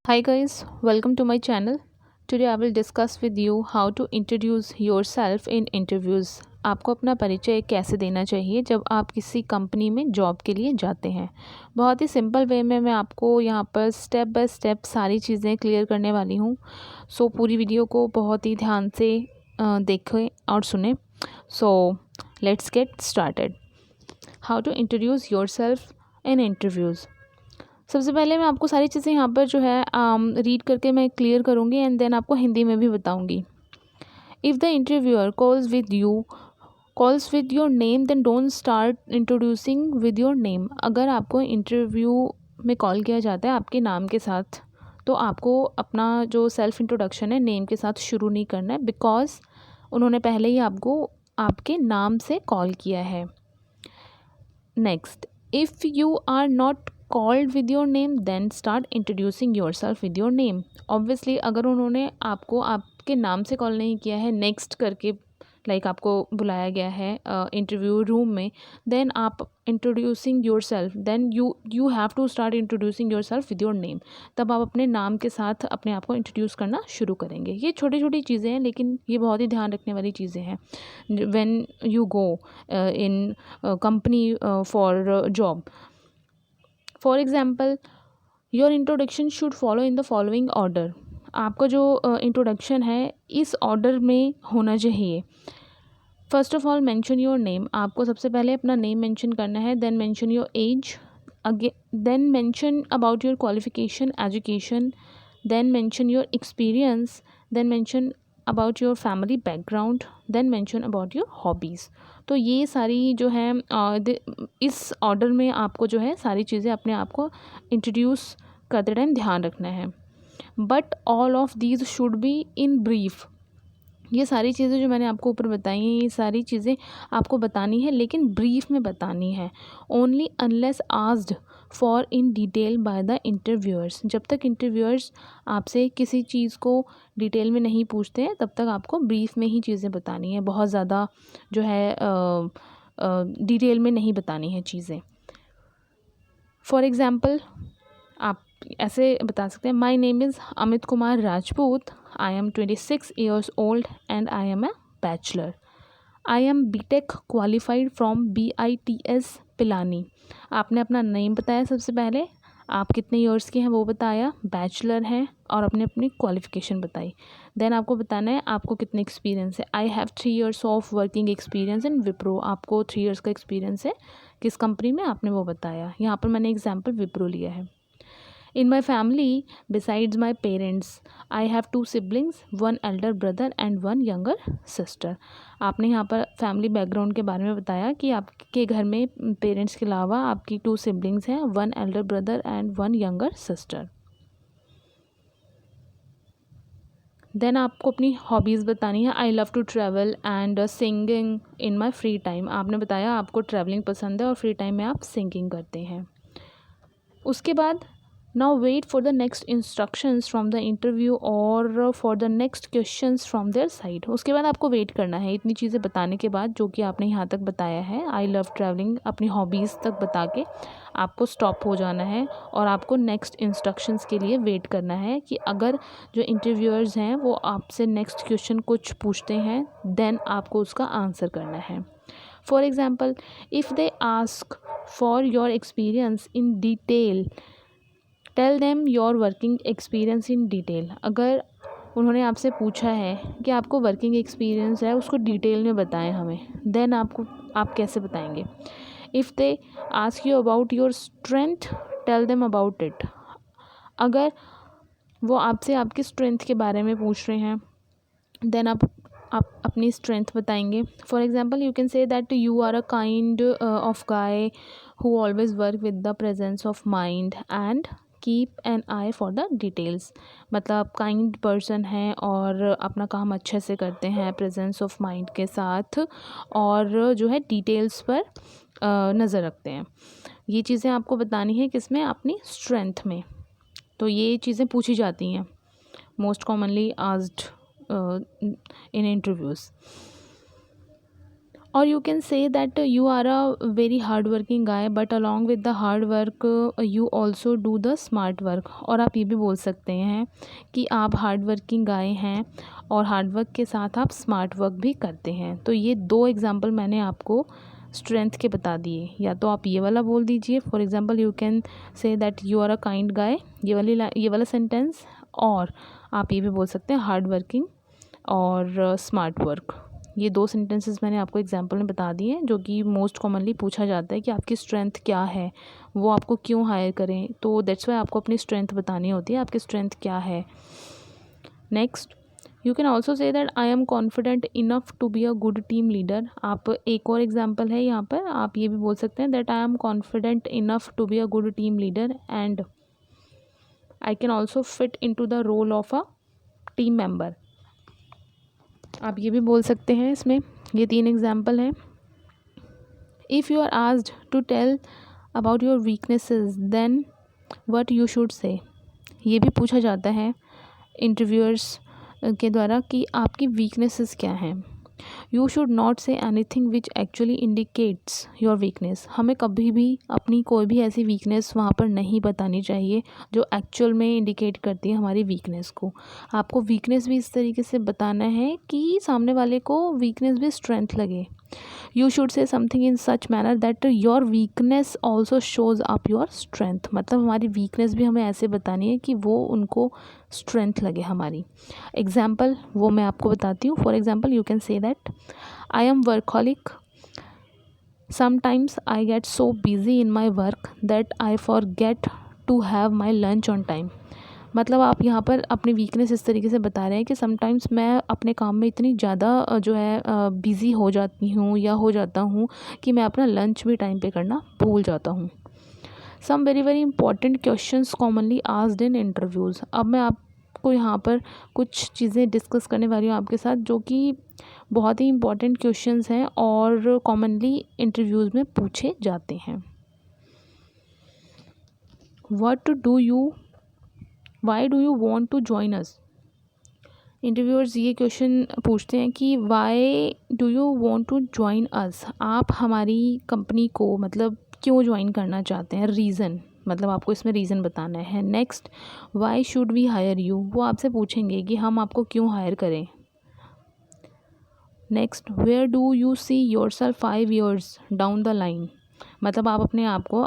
Hi guys, welcome to my channel. Today I will discuss with you how to introduce yourself in interviews. आपको अपना परिचय कैसे देना चाहिए जब आप किसी कंपनी में जॉब के लिए जाते हैं। बहुत ही सिंपल वे में मैं आपको यहाँ पर स्टेप बाय स्टेप सारी चीज़ें क्लियर करने वाली हूँ। सो पूरी वीडियो को बहुत ही ध्यान से देखें और सुने। So let's get started. How to introduce yourself in interviews. सबसे पहले मैं आपको सारी चीज़ें यहाँ पर जो है रीड करके मैं क्लियर करूँगी एंड देन आपको हिंदी में भी बताऊँगी। If the interviewer calls with your name then don't start introducing with your name. अगर आपको इंटरव्यू में कॉल किया जाता है आपके नाम के साथ, तो आपको अपना जो सेल्फ इंट्रोडक्शन है नेम के साथ शुरू नहीं करना है, बिकॉज उन्होंने पहले ही आपको आपके नाम से कॉल किया है। Next, if you are not called with your name then start introducing yourself with your name. Obviously अगर उन्होंने आपको आपके नाम से कॉल नहीं किया है, नेक्स्ट करके आपको बुलाया गया है इंटरव्यू रूम में, देन आप introducing yourself, then you have to start introducing yourself with your name. तब आप अपने नाम के साथ अपने आप को इंट्रोड्यूस करना शुरू करेंगे। ये छोटी छोटी चीज़ें हैं लेकिन ये बहुत ही ध्यान रखने वाली चीज़ें हैं when you go in company for job. For example, your introduction should follow in the following order. आपका जो इंट्रोडक्शन है इस ऑर्डर में होना चाहिए। First of all mention your name. आपको सबसे पहले अपना नेम मेंशन करना है। Then mention your age, then mention about your qualification education, then mention your experience, then mention about your family background, then mention about your hobbies. तो ये सारी जो है इस ऑर्डर में आपको जो है सारी चीज़ें अपने आप को इंट्रोड्यूस करते टाइम ध्यान रखना है। But all of these should be in brief. ये सारी चीज़ें जो मैंने आपको ऊपर बताई हैं ये सारी चीज़ें आपको बतानी है, लेकिन ब्रीफ में बतानी है। Only unless asked for in detail by the interviewers. जब तक इंटरव्यूअर्स आपसे किसी चीज़ को डिटेल में नहीं पूछते हैं तब तक आपको ब्रीफ में ही चीज़ें बतानी है। बहुत ज़्यादा जो है डिटेल में नहीं बतानी है चीज़ें। फॉर एग्ज़ाम्पल आप ऐसे बता सकते हैं, my name is Amit Kumar Rajput, I am 26 years old and I am a bachelor. I am BTech qualified from BITS Pilani. आपने अपना नेम बताया सबसे पहले, आप कितने ईयर्स के हैं वो बताया, बैचलर हैं और अपने अपनी क्वालिफ़िकेशन बताई। देन आपको बताना है आपको कितने एक्सपीरियंस है। I have 3 years of working experience इन विप्रो। आपको 3 ईयर्स का एक्सपीरियंस है किस कंपनी में, आपने वो बताया। यहाँ पर मैंने एग्जाम्पल विप्रो लिया है। In my family, besides my parents, I have 2 siblings, 1 elder brother and 1 younger sister. आपने यहाँ पर फैमिली बैकग्राउंड के बारे में बताया कि आपके घर में पेरेंट्स के अलावा आपकी 2 सिबलिंग्स हैं, 1 elder brother and 1 younger sister. Then आपको अपनी हॉबीज़ बतानी है। I love to travel and singing in my free time. आपने बताया आपको ट्रैवलिंग पसंद है और फ्री टाइम में आप सिंगिंग करते हैं। उसके बाद now wait for the next instructions from the interview और for the next questions from there side. उसके बाद आपको वेट करना है इतनी चीज़ें बताने के बाद जो कि आपने यहाँ तक बताया है। आई लव ट्रैवलिंग अपनी हॉबीज़ तक बता के आपको स्टॉप हो जाना है और आपको नेक्स्ट इंस्ट्रक्शंस के लिए वेट करना है कि अगर जो इंटरव्यूअर्स हैं वो आपसे नेक्स्ट क्वेश्चन कुछ पूछते हैं देन आपको उसका आंसर करना है। For example, if they ask for your experience in detail tell them your working experience in detail. अगर उन्होंने आपसे पूछा है कि आपको वर्किंग एक्सपीरियंस है उसको डिटेल में बताएं हमें, देन आप कैसे बताएंगे। If they ask you about your strength tell them about it. अगर वो आपसे आपकी स्ट्रेंथ के बारे में पूछ रहे हैं देन आप अपनी स्ट्रेंथ बताएंगे। For example, you can say that you are a kind of guy who always work with the presence of mind and keep an eye for the details. मतलब काइंड पर्सन हैं और अपना काम अच्छे से करते हैं प्रेजेंस ऑफ माइंड के साथ और जो है डिटेल्स पर नज़र रखते हैं। ये चीज़ें आपको बतानी है किसमें, अपनी स्ट्रेंथ में। तो ये चीज़ें पूछी जाती हैं most commonly asked in interviews. or you can say that you are a very hard working guy but along with the hard work you also do the smart work। और आप ये भी बोल सकते हैं कि आप हार्ड वर्किंग गाय हैं और हार्ड वर्क के साथ आप स्मार्ट वर्क भी करते हैं। तो ये दो एग्जांपल मैंने आपको स्ट्रेंथ के बता दिए। या तो आप ये वाला बोल दीजिए, for example you can say that you are a kind guy, ये वाला सेंटेंस। और आप ये भी बोल सकते हैं हार्ड वर्किंग और स्मार्ट वर्क। ये दो सेंटेंसेस मैंने आपको एग्जांपल में बता दिए हैं जो कि मोस्ट कॉमनली पूछा जाता है कि आपकी स्ट्रेंथ क्या है, वो आपको क्यों हायर करें। तो दैट्स वाई आपको अपनी स्ट्रेंथ बतानी होती है, आपकी स्ट्रेंथ क्या है। Next, you can also say that I am confident enough to be a good team leader. आप एक और एग्जाम्पल है यहाँ पर, आप ये भी बोल सकते हैं that I am confident enough to be a good team leader and I can also fit into the role of a team member. आप ये भी बोल सकते हैं इसमें। ये तीन एग्जाम्पल हैं। If you are asked to tell about your weaknesses then what you should say. ये भी पूछा जाता है इंटरव्यूअर्स के द्वारा कि आपकी वीकनेसेस क्या हैं। You should not say anything which actually indicates your weakness. हमें कभी भी अपनी कोई भी ऐसी वीकनेस वहाँ पर नहीं बतानी चाहिए जो एक्चुअल में इंडिकेट करती है हमारी वीकनेस को। आपको वीकनेस भी इस तरीके से बताना है कि सामने वाले को वीकनेस भी स्ट्रेंथ लगे। यू शुड से something in such manner that your weakness also shows up your strength. मतलब हमारी वीकनेस भी हमें ऐसे बतानी है कि वो उनको स्ट्रेंथ लगे हमारी। एग्जाम्पल वो मैं आपको बताती हूँ। For example you can say that I am workaholic, sometimes I get so busy in my work that I forget to have my lunch on time. मतलब आप यहाँ पर अपनी वीकनेस इस तरीके से बता रहे हैं कि समटाइम्स मैं अपने काम में इतनी ज़्यादा जो है बिज़ी हो जाती हूँ या हो जाता हूँ कि मैं अपना लंच भी टाइम पे करना भूल जाता हूँ। Some very very important questions commonly asked in interviews. अब मैं आपको यहाँ पर कुछ चीज़ें डिस्कस करने वाली हूँ आपके साथ जो कि बहुत ही इंपॉर्टेंट क्वेश्चंस हैं और कॉमनली इंटरव्यूज़ में पूछे जाते हैं। Why do you want to join us. Interviewers ये क्वेश्चन पूछते हैं कि why do you want to join us. आप हमारी कंपनी को मतलब क्यों ज्वाइन करना चाहते हैं, रीज़न, मतलब आपको इसमें रीज़न बताना है। Next, why should we hire you. वो आपसे पूछेंगे कि हम आपको क्यों हायर करें। Next, where do you see your self 5 years down the line. मतलब आप अपने आप को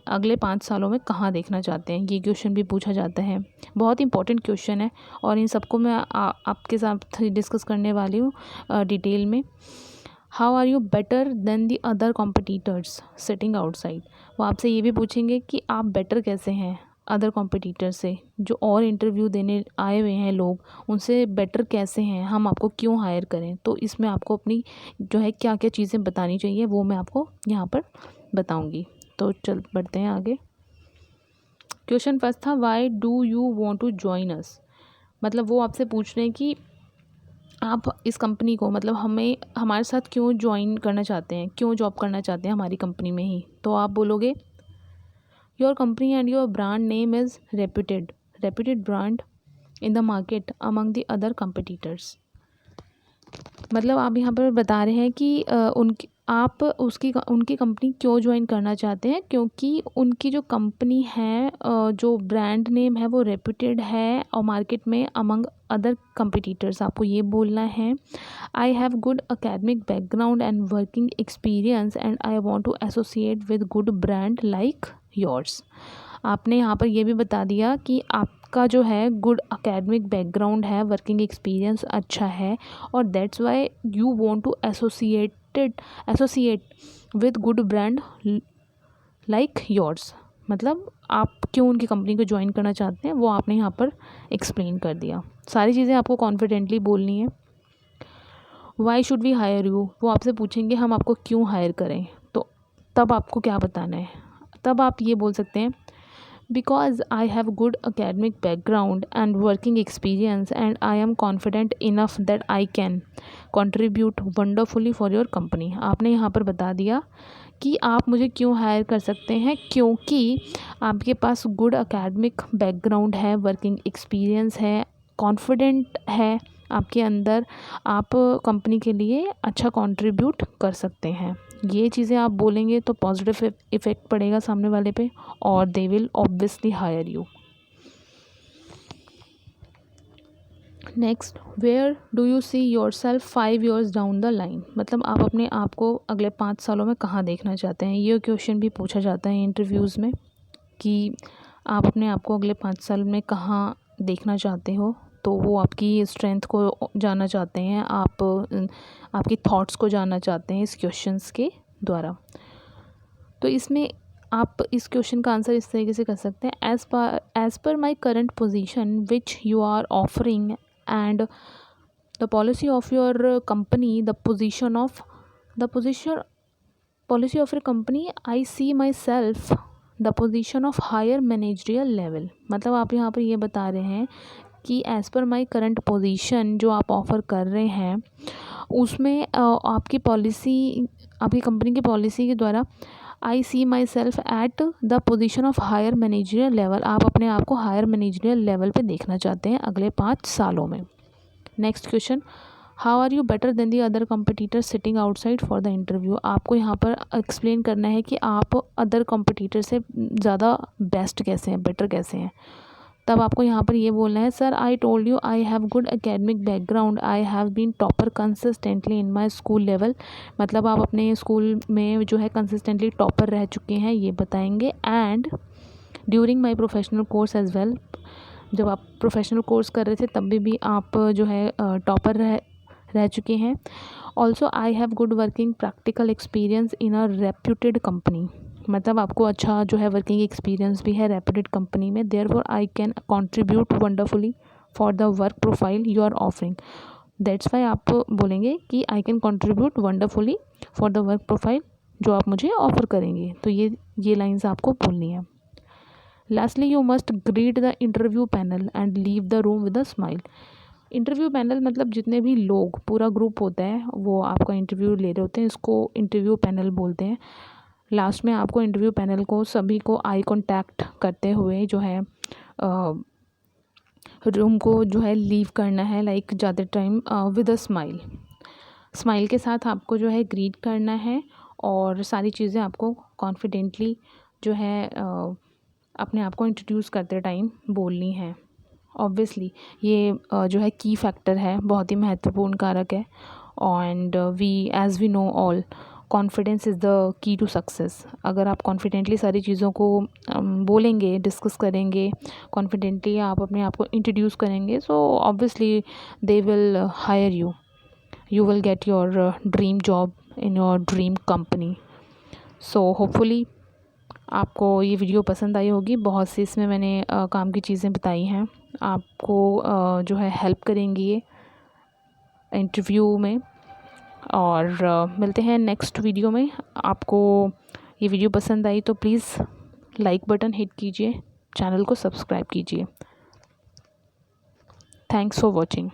अगले 5 सालों में कहाँ देखना चाहते हैं, ये क्वेश्चन भी पूछा जाता है। बहुत इंपॉर्टेंट क्वेश्चन है और इन सबको मैं आपके साथ डिस्कस करने वाली हूँ डिटेल में। How are you better than the other competitors sitting outside. वो आपसे ये भी पूछेंगे कि आप बेटर कैसे हैं अदर कॉम्पिटिटर से, जो और इंटरव्यू देने आए हुए हैं लोग उनसे बेटर कैसे हैं, हम आपको क्यों हायर करें। तो इसमें आपको अपनी जो है क्या क्या चीज़ें बतानी चाहिए वो मैं आपको यहाँ पर बताऊंगी। तो चल बढ़ते हैं आगे। क्वेश्चन फर्स्ट था why do you want to join us. मतलब वो आपसे पूछ रहे हैं कि आप इस कंपनी को मतलब हमें हमारे साथ क्यों ज्वाइन करना चाहते हैं, क्यों जॉब करना चाहते हैं हमारी कंपनी में ही। तो आप बोलोगे your company and your brand name is reputed brand in the market among the other competitors. मतलब आप यहाँ पर बता रहे हैं कि उनकी कंपनी क्यों ज्वाइन करना चाहते हैं, क्योंकि उनकी जो कंपनी है जो ब्रांड नेम है वो रेप्यूटेड है और मार्केट में अमंग अदर कंपिटिटर्स। आपको ये बोलना है I have good academic background and working experience and I want to associate with good brand like yours. आपने यहाँ पर ये भी बता दिया कि आपका जो है गुड अकेडमिक बैकग्राउंड है, वर्किंग एक्सपीरियंस अच्छा है और that's why you want to associate with good brand like yours. मतलब आप क्यों उनकी कंपनी को ज्वाइन करना चाहते हैं वो आपने यहाँ पर एक्सप्लेन कर दिया। सारी चीज़ें आपको कॉन्फिडेंटली बोलनी है। Why should we hire you, वो आपसे पूछेंगे हम आपको क्यों हायर करें। तो तब आपको क्या बताना है, तब आप ये बोल सकते हैं because I have good academic background and working experience and I am confident enough that I can contribute wonderfully for your company. आपने यहाँ पर बता दिया कि आप मुझे क्यों हायर कर सकते हैं, क्योंकि आपके पास गुड अकेडमिक बैकग्राउंड है, वर्किंग एक्सपीरियंस है, कॉन्फिडेंट है आपके अंदर आप कंपनी के लिए अच्छा कंट्रीब्यूट कर सकते हैं। ये चीज़ें आप बोलेंगे तो पॉजिटिव इफ़ेक्ट पड़ेगा सामने वाले पे और they will obviously hire you. Next, where do you see your self 5 years down the line, मतलब आप अपने आप को अगले 5 सालों में कहाँ देखना चाहते हैं। ये क्वेश्चन भी पूछा जाता है इंटरव्यूज़ में कि आप अपने आप को अगले 5 साल में कहाँ देखना चाहते हो। तो वो आपकी स्ट्रेंथ को जानना चाहते हैं, आपकी थॉट्स को जानना चाहते हैं इस क्वेश्चंस के द्वारा। तो इसमें आप इस क्वेश्चन का आंसर इस तरीके से कर सकते हैं, as per my current position which you are offering and the policy of your company, the policy of your company, I see myself the position of higher managerial level। मतलब आप यहाँ पर ये बता रहे हैं कि as per my current position जो आप ऑफ़र कर रहे हैं उसमें आपकी कंपनी की पॉलिसी के द्वारा I see myself at the position of higher managerial level, आप अपने आप को हायर मैनेजरियल लेवल पे देखना चाहते हैं अगले 5 सालों में। Next question, how are you better than the other competitor sitting outside for the interview. आपको यहाँ पर एक्सप्लेन करना है कि आप अदर कॉम्पिटिटर से ज़्यादा बेस्ट कैसे हैं, बेटर कैसे हैं। तब आपको यहाँ पर ये बोलना है, sir I told you I have good academic background, I have been topper consistently in my school level. मतलब आप अपने स्कूल में जो है कंसिस्टेंटली टॉपर रह चुके हैं, ये बताएंगे। And during my professional course as well, जब आप प्रोफेशनल कोर्स कर रहे थे तब भी आप जो है टॉपर रह चुके हैं। Also I have good working practical experience in a reputed company, मतलब आपको अच्छा जो है वर्किंग एक्सपीरियंस भी है रेप्यूटेड कंपनी में। Therefore I can contribute wonderfully for the work profile you are offering. That's why आप बोलेंगे कि I can contribute wonderfully for the work profile जो आप मुझे ऑफ़र करेंगे। तो ये लाइन्स आपको बोलनी है। Lastly, you must greet the interview panel and leave the room with a smile. Interview panel मतलब जितने भी लोग, पूरा ग्रुप होता है वो आपका इंटरव्यू ले रहे होते हैं, इसको इंटरव्यू पैनल बोलते हैं। लास्ट में आपको इंटरव्यू पैनल को सभी को आई कॉन्टैक्ट करते हुए जो है रूम को जो है लीव करना है, लाइक जाते टाइम विद अ स्माइल के साथ आपको जो है ग्रीट करना है और सारी चीज़ें आपको कॉन्फिडेंटली जो है अपने आप को इंट्रोड्यूस करते टाइम बोलनी है। ऑब्वियसली ये जो है की फैक्टर है, बहुत ही महत्वपूर्ण कारक है। And as we know all, confidence is the key to success. अगर आप कॉन्फिडेंटली सारी चीज़ों को बोलेंगे, डिस्कस करेंगे, कॉन्फिडेंटली आप अपने आप को इंट्रोड्यूस करेंगे, so obviously they will hire you will get your dream job in your dream company. So hopefully आपको ये वीडियो पसंद आई होगी। बहुत सी इसमें मैंने काम की चीज़ें बताई हैं, आपको जो है हेल्प करेंगी ये इंटरव्यू में। और मिलते हैं नेक्स्ट वीडियो में। आपको ये वीडियो पसंद आई तो प्लीज़ लाइक बटन हिट कीजिए, चैनल को सब्सक्राइब कीजिए। Thanks for watching.